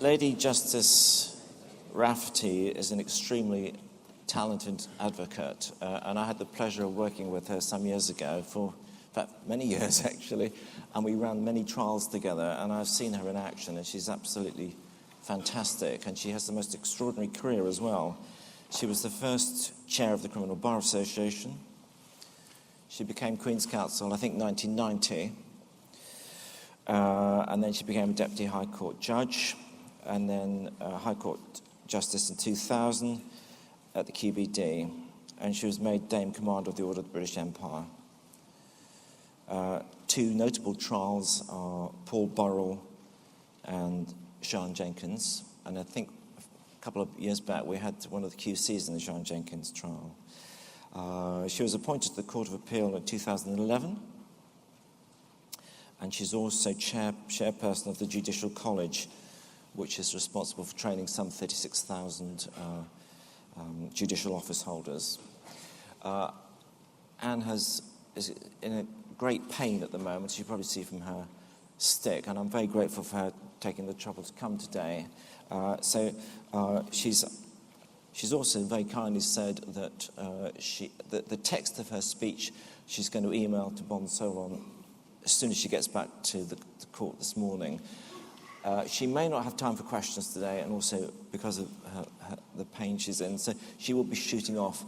Lady Justice Rafferty is an extremely talented advocate, and I had the pleasure of working with her some years ago, for in fact, many years actually, and we ran many trials together, and I've seen her in action, and she's absolutely fantastic, and she has the most extraordinary career as well. She was the first chair of the Criminal Bar Association. She became Queen's Counsel, I think, 1990, and then she became a Deputy High Court Judge, and then High Court Justice in 2000 at the QBD, and she was made Dame Commander of the Order of the British Empire. Two notable trials are Paul Burrell and Sian Jenkins, and I think a couple of years back we had one of the QCs in the Sian Jenkins trial. She was appointed to the Court of Appeal in 2011, and she's also chairperson of the Judicial College, which is responsible for training some 36,000 judicial office holders. Anne is in a great pain at the moment, as you probably see from her stick, and I'm very grateful for her taking the trouble to come today. She's also very kindly said that the text of her speech she's going to email to Bon Solon as soon as she gets back to the court this morning. She may not have time for questions today, and also because of the pain she's in, so she will be shooting off.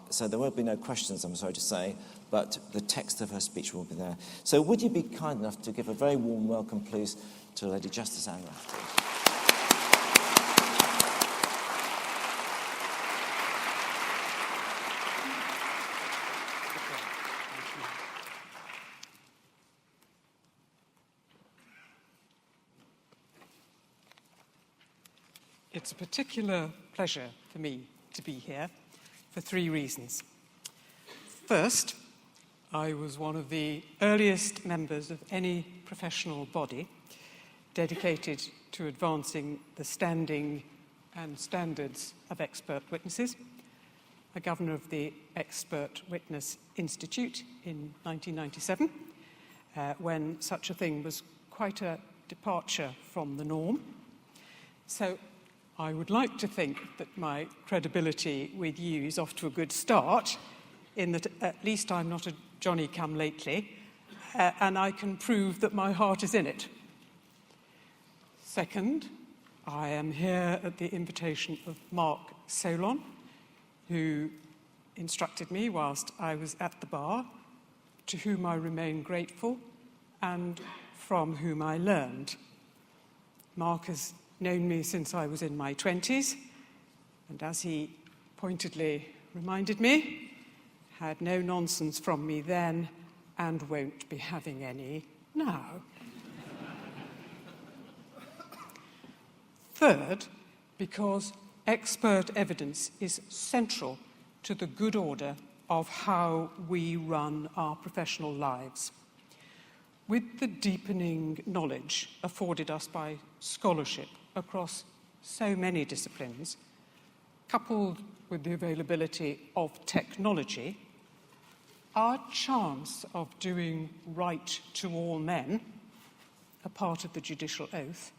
So there won't be no questions, I'm sorry to say, but the text of her speech will be there. So would you be kind enough to give a very warm welcome, please, to Lady Justice Anne Rafferty. It's a particular pleasure for me to be here for three reasons. First, I was one of the earliest members of any professional body dedicated to advancing the standing and standards of expert witnesses, a governor of the Expert Witness Institute in 1997, when such a thing was quite a departure from the norm. So I would like to think that my credibility with you is off to a good start, in that at least I'm not a Johnny-come-lately, and I can prove that my heart is in it. Second, I am here at the invitation of Mark Solon, who instructed me whilst I was at the bar, to whom I remain grateful and from whom I learned. Mark has known me since I was in my 20s, and as he pointedly reminded me, had no nonsense from me then and won't be having any now. Third, because expert evidence is central to the good order of how we run our professional lives. With the deepening knowledge afforded us by scholarship across so many disciplines, coupled with the availability of technology, our chance of doing right to all men, a part of the judicial oath,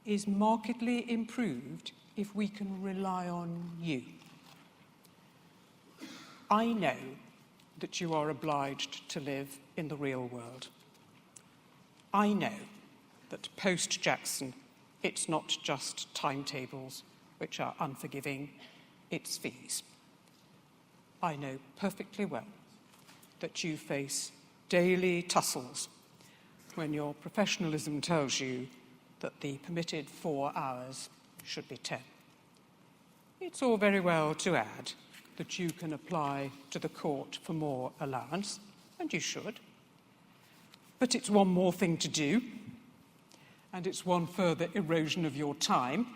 is markedly improved if we can rely on you. I know that you are obliged to live in the real world. I know that post-Jackson, it's not just timetables which are unforgiving, it's fees. I know perfectly well that you face daily tussles when your professionalism tells you that the permitted 4 hours should be 10. It's all very well to add that you can apply to the court for more allowance, and you should. But it's one more thing to do, and it's one further erosion of your time,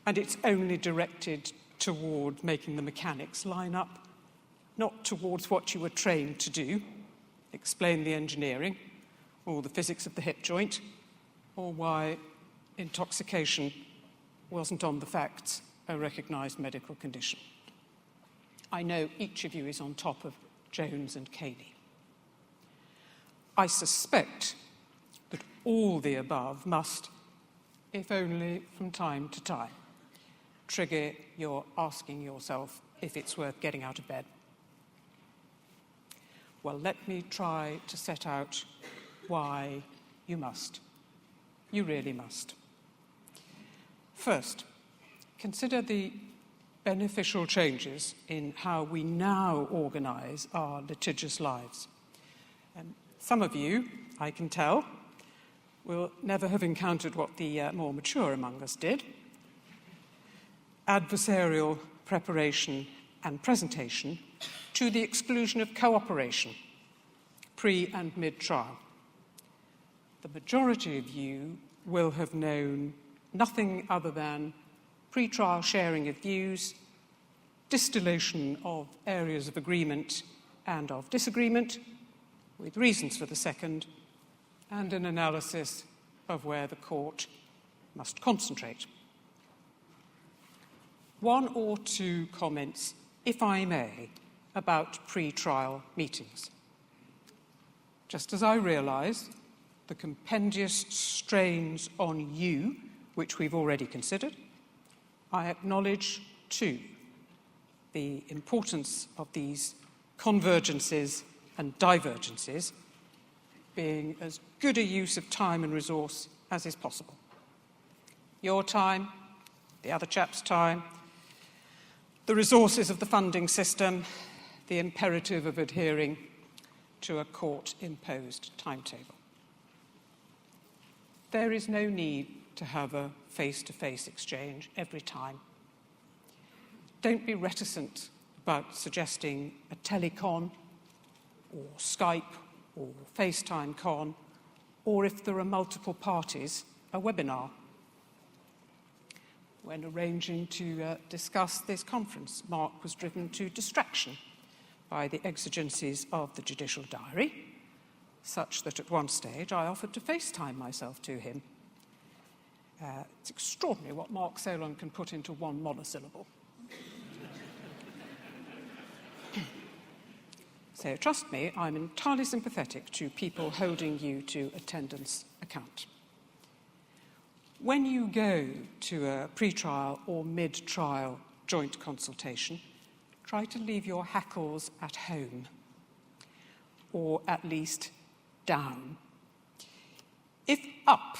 and it's only directed toward making the mechanics line up, not towards what you were trained to do, explain the engineering, or the physics of the hip joint, or why intoxication wasn't on the facts a recognised medical condition. I know each of you is on top of Jones and Caney. I suspect that all the above must, if only from time to time, trigger your asking yourself if it's worth getting out of bed? Well, let me try to set out why you must. You really must. First, consider the beneficial changes in how we now organise our litigious lives. Some of you, I can tell, will never have encountered what the more mature among us did. Adversarial preparation and presentation to the exclusion of cooperation, pre- and mid-trial. The majority of you will have known nothing other than pre-trial sharing of views, distillation of areas of agreement and of disagreement, with reasons for the second, and an analysis of where the court must concentrate. One or two comments, if I may, about pre-trial meetings. Just as I realise the compendious strains on you, which we've already considered, I acknowledge, too, the importance of these convergences and divergences being as good a use of time and resource as is possible. Your time, the other chap's time, the resources of the funding system, the imperative of adhering to a court-imposed timetable. There is no need to have a face-to-face exchange every time. Don't be reticent about suggesting a telecon or Skype or FaceTime con, or if there are multiple parties, a webinar. When arranging to discuss this conference, Mark was driven to distraction by the exigencies of the judicial diary, such that at one stage I offered to FaceTime myself to him. It's extraordinary what Mark Solon can put into one monosyllable. So trust me, I'm entirely sympathetic to people holding you to attendance account. When you go to a pre-trial or mid-trial joint consultation, try to leave your hackles at home, or at least down. If up,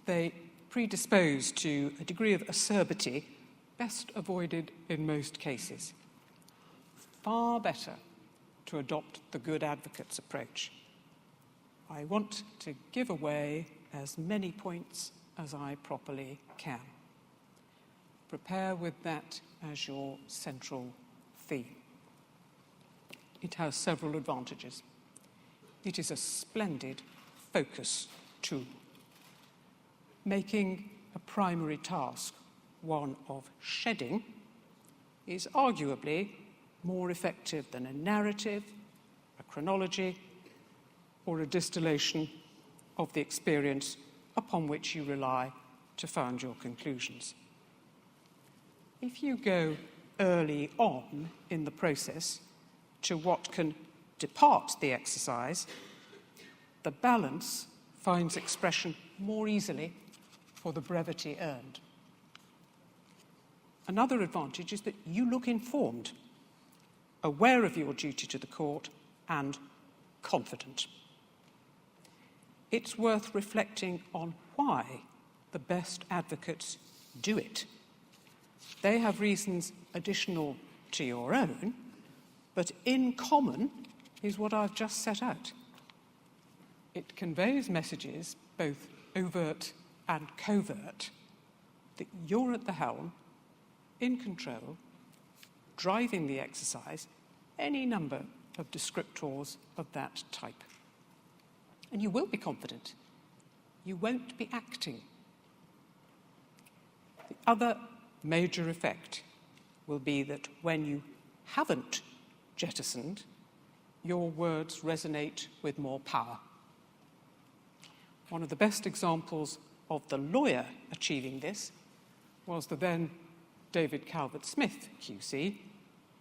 they predispose to a degree of acerbity best avoided in most cases. Far better to adopt the good advocate's approach. I want to give away as many points as I properly can. Prepare with that as your central theme. It has several advantages. It is a splendid focus tool. Making a primary task one of shedding is arguably more effective than a narrative, a chronology, or a distillation of the experience upon which you rely to found your conclusions. If you go early on in the process to what can depart the exercise, the balance finds expression more easily for the brevity earned. Another advantage is that you look informed, aware of your duty to the court, and confident. It's worth reflecting on why the best advocates do it. They have reasons additional to your own, but in common is what I've just set out. It conveys messages, both overt and covert, that you're at the helm, in control, driving the exercise, any number of descriptors of that type. And you will be confident. You won't be acting. The other major effect will be that when you haven't jettisoned, your words resonate with more power. One of the best examples of the lawyer achieving this was the then David Calvert-Smith QC,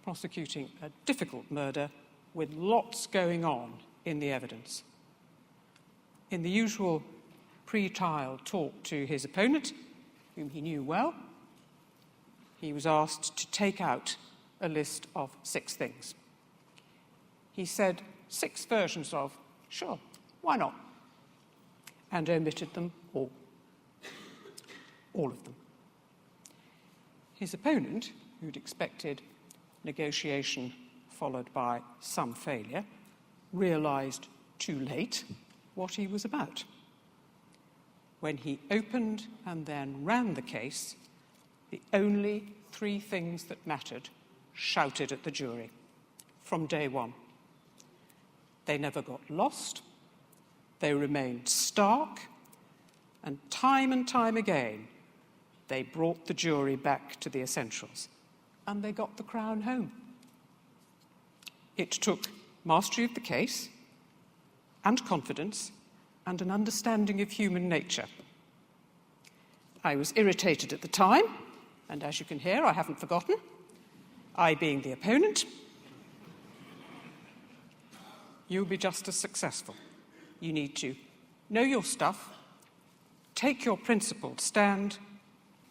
prosecuting a difficult murder with lots going on in the evidence. In the usual pre-trial talk to his opponent, whom he knew well, he was asked to take out a list of 6 things. He said 6 versions of, sure, why not? And omitted them all. All of them. His opponent, who'd expected negotiation followed by some failure, realised too late what he was about. When he opened and then ran the case, the only 3 things that mattered shouted at the jury from day one. They never got lost, they remained stark, and time again, they brought the jury back to the essentials, and they got the crown home. It took mastery of the case, and confidence, and an understanding of human nature. I was irritated at the time, and as you can hear, I haven't forgotten. I being the opponent. You'll be just as successful. You need to know your stuff, take your principled stand,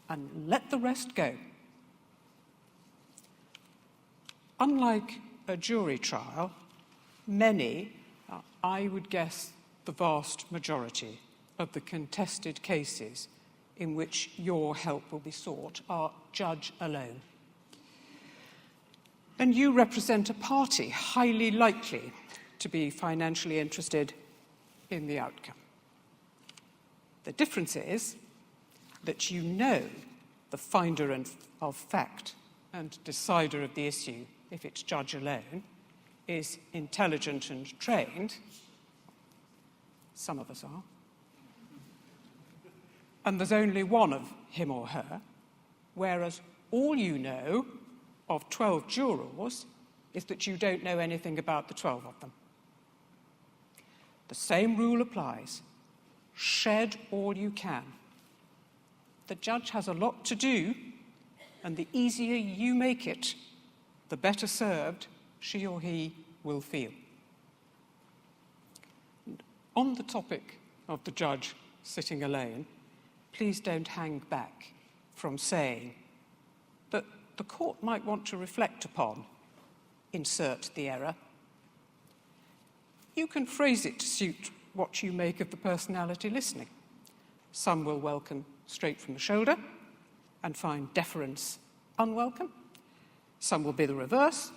and let the rest go. Unlike a jury trial, many, I would guess the vast majority of the contested cases in which your help will be sought are judge alone. And you represent a party highly likely to be financially interested in the outcome. The difference is that you know the finder of fact and decider of the issue, if it's judge alone, is intelligent and trained. Some of us are. And there's only one of him or her, whereas all you know of 12 jurors is that you don't know anything about the 12 of them. The same rule applies. Shed all you can. The judge has a lot to do, and the easier you make it, the better served she or he will feel. And on the topic of the judge sitting alone, please don't hang back from saying that the court might want to reflect upon, insert the error. You can phrase it to suit what you make of the personality listening. Some will welcome straight from the shoulder and find deference unwelcome. Some will be the reverse,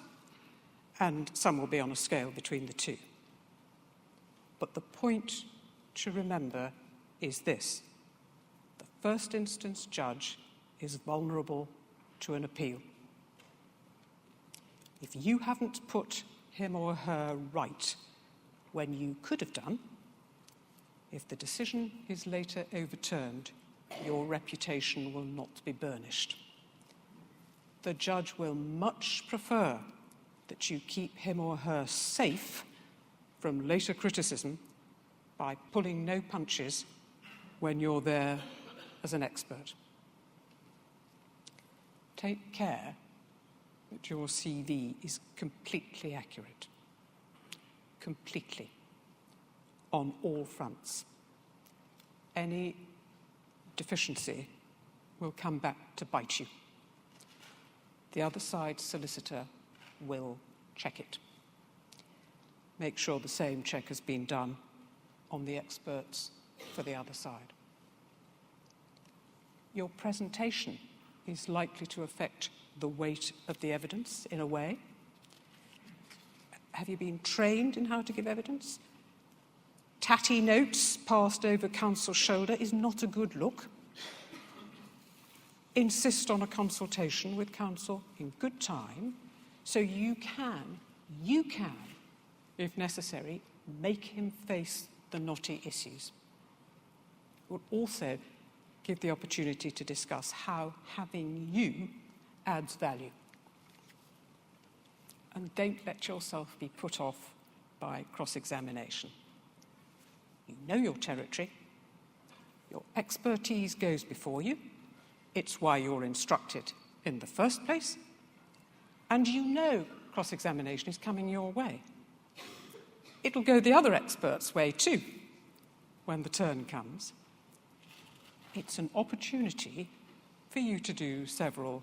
and some will be on a scale between the two. But the point to remember is this: the first instance judge is vulnerable to an appeal. If you haven't put him or her right when you could have done, if the decision is later overturned, your reputation will not be burnished. The judge will much prefer that you keep him or her safe from later criticism by pulling no punches when you're there as an expert. Take care that your CV is completely accurate. Completely. On all fronts. Any deficiency will come back to bite you. The other side's solicitor will check it. Make sure the same check has been done on the experts for the other side. Your presentation is likely to affect the weight of the evidence in a way. Have you been trained in how to give evidence? Tatty notes passed over counsel's shoulder is not a good look. Insist on a consultation with counsel in good time so you can, if necessary, make him face the knotty issues. It will also give the opportunity to discuss how having you adds value. And don't let yourself be put off by cross-examination. You know your territory. Your expertise goes before you. It's why you're instructed in the first place. And you know cross-examination is coming your way. It'll go the other expert's way too when the turn comes. It's an opportunity for you to do several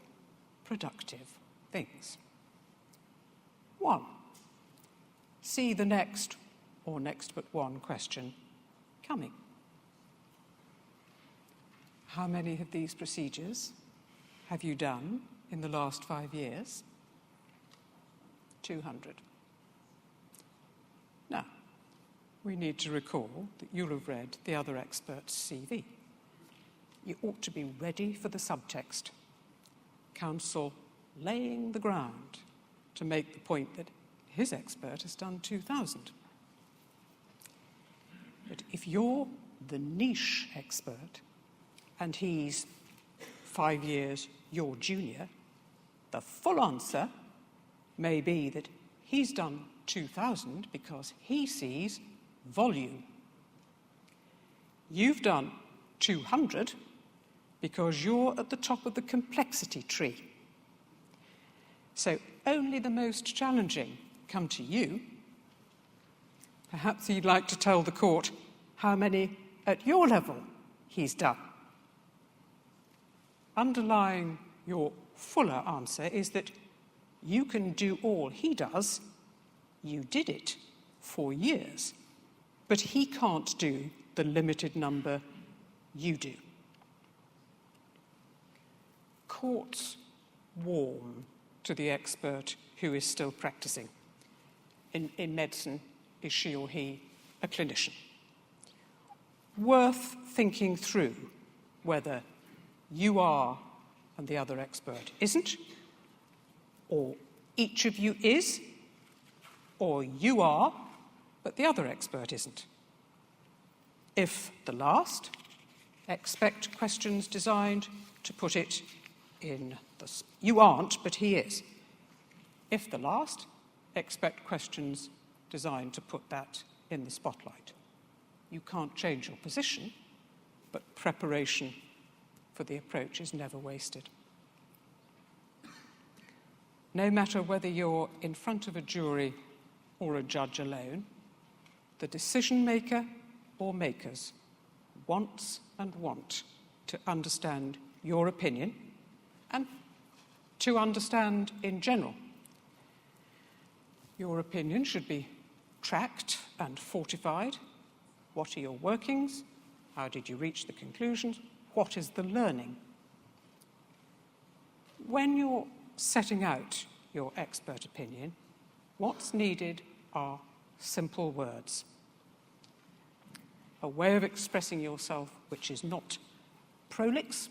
productive things. 1, see the next, or next but one, question coming. How many of these procedures have you done in the last 5 years? 200. Now, we need to recall that you'll have read the other expert's CV. You ought to be ready for the subtext. Counsel laying the ground to make the point that his expert has done 2,000. But if you're the niche expert and he's 5 years your junior, the full answer may be that he's done 2,000 because he sees volume. You've done 200 because you're at the top of the complexity tree. So only the most challenging come to you. Perhaps he'd like to tell the court how many at your level he's done. Underlying your fuller answer is that you can do all he does. You did it for years, but he can't do the limited number you do. Courts warm to the expert who is still practicing. In medicine, is she or he a clinician? Worth thinking through whether you are and the other expert isn't, or each of you is, or you are, but the other expert isn't. If the last, expect questions designed to put it in the... You aren't, but he is. If the last, expect questions designed to put that in the spotlight. You can't change your position, but preparation for the approach is never wasted. No matter whether you're in front of a jury or a judge alone, the decision maker or makers want to understand your opinion and to understand in general. Your opinion should be tracked and fortified. What are your workings? How did you reach the conclusions? What is the learning? When you're setting out your expert opinion, what's needed are simple words. A way of expressing yourself which is not prolix,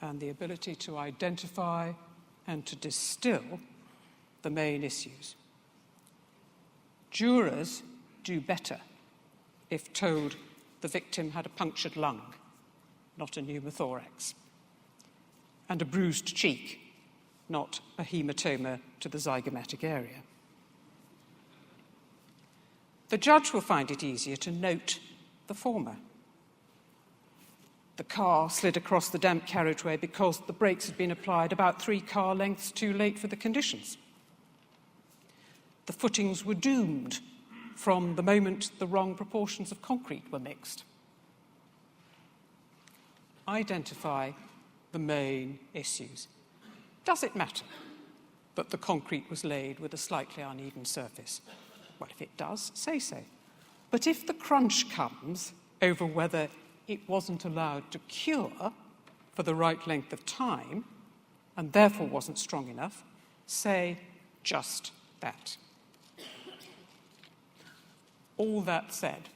and the ability to identify and to distill the main issues. Jurors do better if told the victim had a punctured lung, not a pneumothorax, and a bruised cheek, not a hematoma to the zygomatic area. The judge will find it easier to note the former. The car slid across the damp carriageway because the brakes had been applied about 3 car lengths too late for the conditions. The footings were doomed from the moment the wrong proportions of concrete were mixed. Identify the main issues. Does it matter that the concrete was laid with a slightly uneven surface? Well, if it does, say so. But if the crunch comes over whether it wasn't allowed to cure for the right length of time, and therefore wasn't strong enough, say just that. All that said,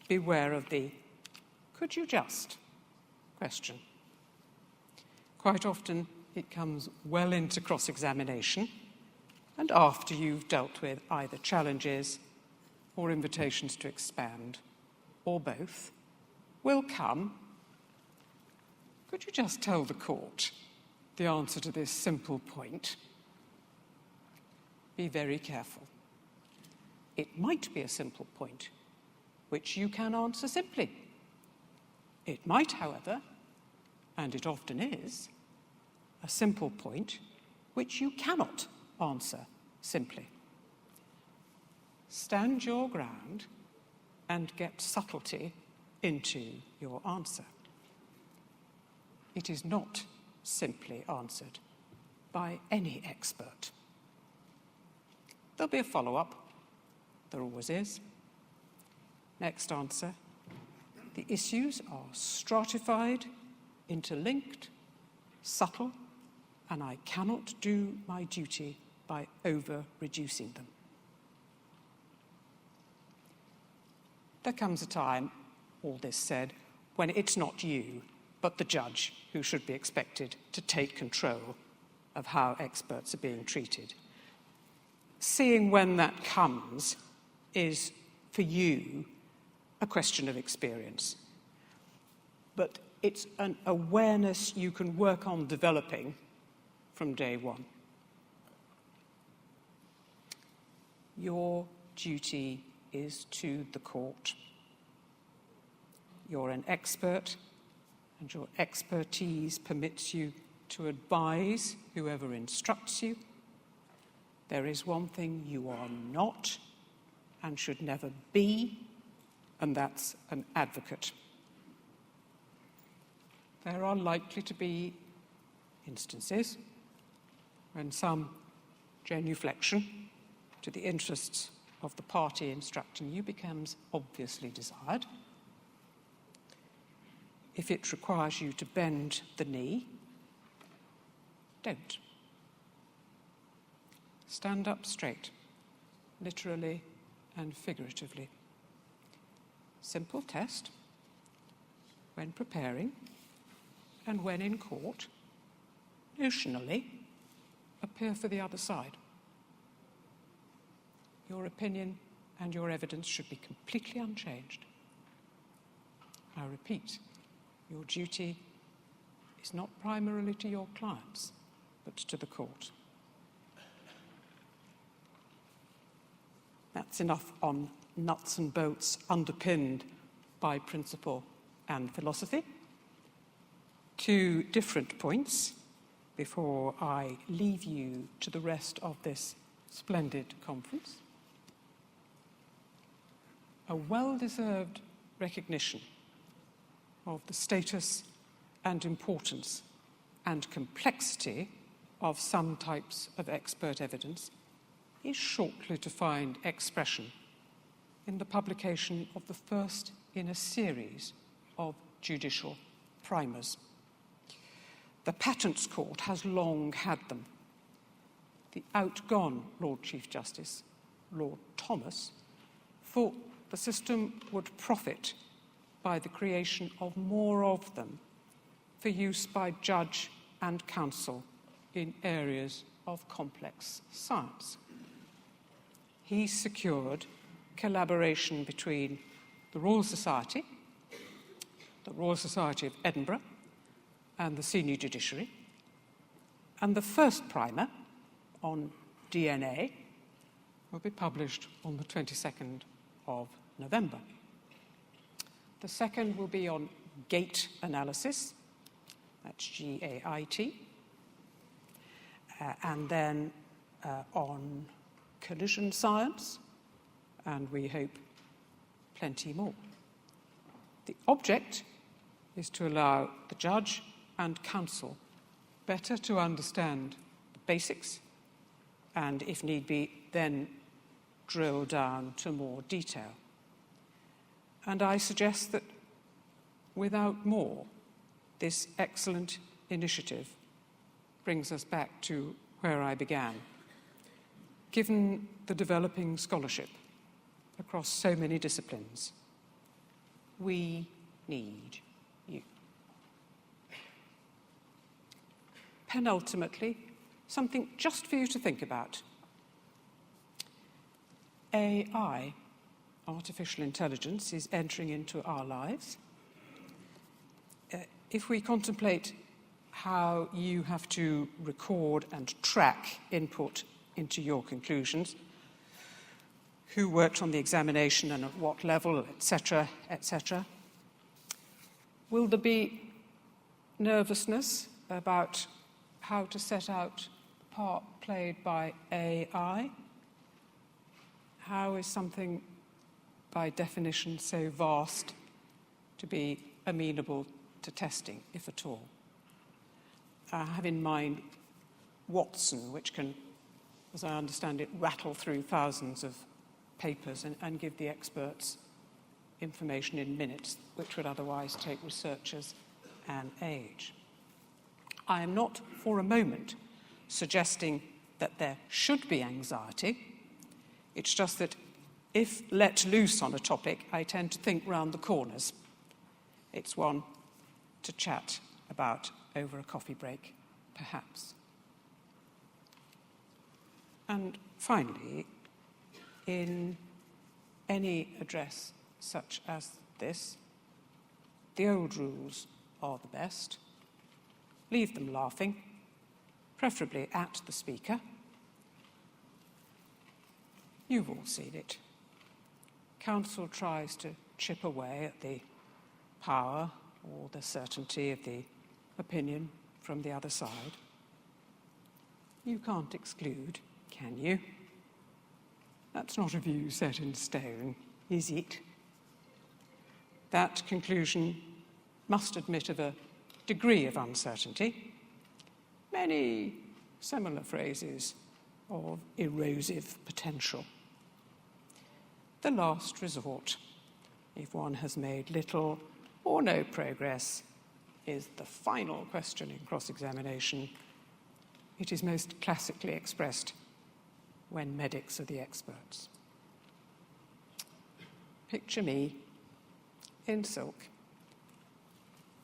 beware of the "could you just" question. Quite often it comes well into cross-examination, and after you've dealt with either challenges or invitations to expand, or both, will come, "Could you just tell the court the answer to this simple point?" Be very careful. It might be a simple point, which you can answer simply. It might, however, and it often is, a simple point which you cannot answer simply. Stand your ground and get subtlety into your answer. It is not simply answered by any expert. There'll be a follow-up. There always is. Next answer. The issues are stratified, interlinked, subtle, and I cannot do my duty by over-reducing them. There comes a time, all this said, when it's not you, but the judge who should be expected to take control of how experts are being treated. Seeing when that comes is, for you, a question of experience. But it's an awareness you can work on developing from day one. Your duty is to the court. You're an expert, and your expertise permits you to advise whoever instructs you. There is one thing you are not and should never be, and that's an advocate. There are likely to be instances when some genuflection to the interests of the party instructing you becomes obviously desired. If it requires you to bend the knee, don't. Stand up straight, literally and figuratively. Simple test. When preparing and when in court, notionally, appear for the other side. Your opinion and your evidence should be completely unchanged. I repeat, your duty is not primarily to your clients, but to the court. That's enough on nuts and bolts underpinned by principle and philosophy. 2 different points before I leave you to the rest of this splendid conference. A well-deserved recognition of the status and importance and complexity of some types of expert evidence is shortly to find expression in the publication of the first in a series of judicial primers. The Patents Court has long had them. The outgone Lord Chief Justice, Lord Thomas, thought the system would profit by the creation of more of them for use by judge and counsel in areas of complex science. He secured collaboration between the Royal Society of Edinburgh, and the Senior Judiciary, and the first primer on DNA will be published on the 22nd of November. The second will be on gait analysis, that's G-A-I-T, and then on collision science, and we hope plenty more. The object is to allow the judge and counsel better to understand the basics and, if need be, then drill down to more detail. And I suggest that, without more, this excellent initiative brings us back to where I began. Given the developing scholarship across so many disciplines, we need you. Penultimately, something just for you to think about. AI, artificial intelligence, is entering into our lives. If we contemplate how you have to record and track input into your conclusions, who worked on the examination and at what level, etc., etc., will there be nervousness about how to set out the part played by AI? How is something by definition so vast to be amenable to testing, if at all. I have in mind Watson, which can, as I understand it, rattle through thousands of papers and give the experts information in minutes, which would otherwise take researchers an age. I am not for a moment suggesting that there should be anxiety. It's just that if let loose on a topic, I tend to think round the corners. It's one to chat about over a coffee break, perhaps. And finally, in any address such as this, the old rules are the best. Leave them laughing, preferably at the speaker. You've all seen it. Council tries to chip away at the power or the certainty of the opinion from the other side. You can't exclude, can you? That's not a view set in stone, is it? That conclusion must admit of a degree of uncertainty. Many similar phrases of erosive potential. The last resort, if one has made little or no progress, is the final question in cross-examination. It is most classically expressed when medics are the experts. Picture me in silk,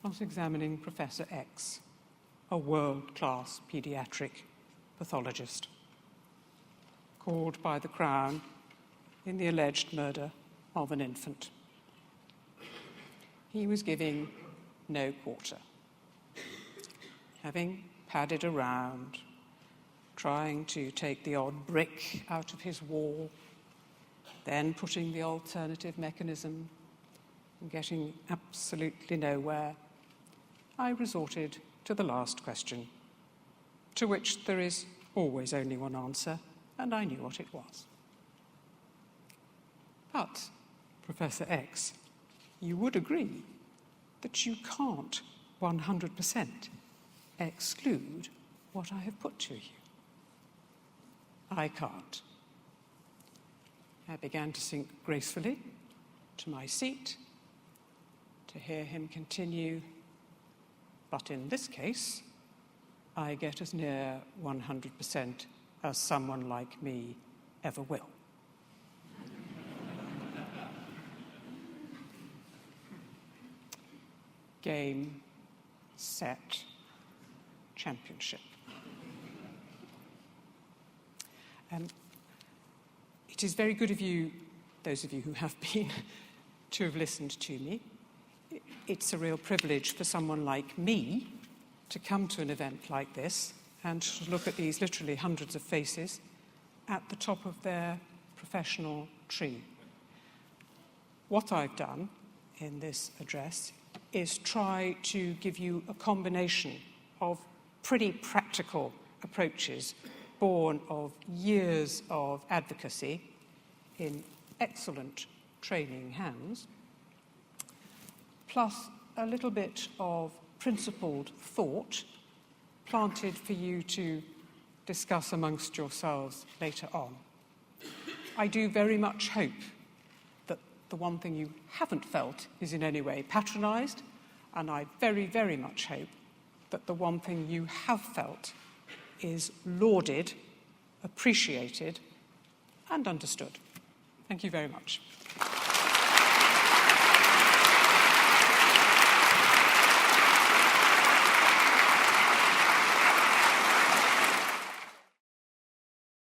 cross-examining Professor X, a world-class paediatric pathologist, called by the Crown in the alleged murder of an infant. He was giving no quarter, having padded around, trying to take the odd brick out of his wall, then putting the alternative mechanism and getting absolutely nowhere, I resorted to the last question, to which there is always only one answer, and I knew what it was. But, Professor X, you would agree that you can't 100% exclude what I have put to you. I can't. I began to sink gracefully to my seat to hear him continue, but in this case, I get as near 100% as someone like me ever will. Game, set, championship. It is very good of you, those of you who have been, to have listened to me. It's a real privilege for someone like me to come to an event like this and to look at these literally hundreds of faces at the top of their professional tree. What I've done in this address is try to give you a combination of pretty practical approaches born of years of advocacy in excellent training hands, plus a little bit of principled thought planted for you to discuss amongst yourselves later on. I do very much hope that the one thing you haven't felt is in any way patronised, and I very, very much hope that the one thing you have felt is lauded, appreciated, and understood. Thank you very much.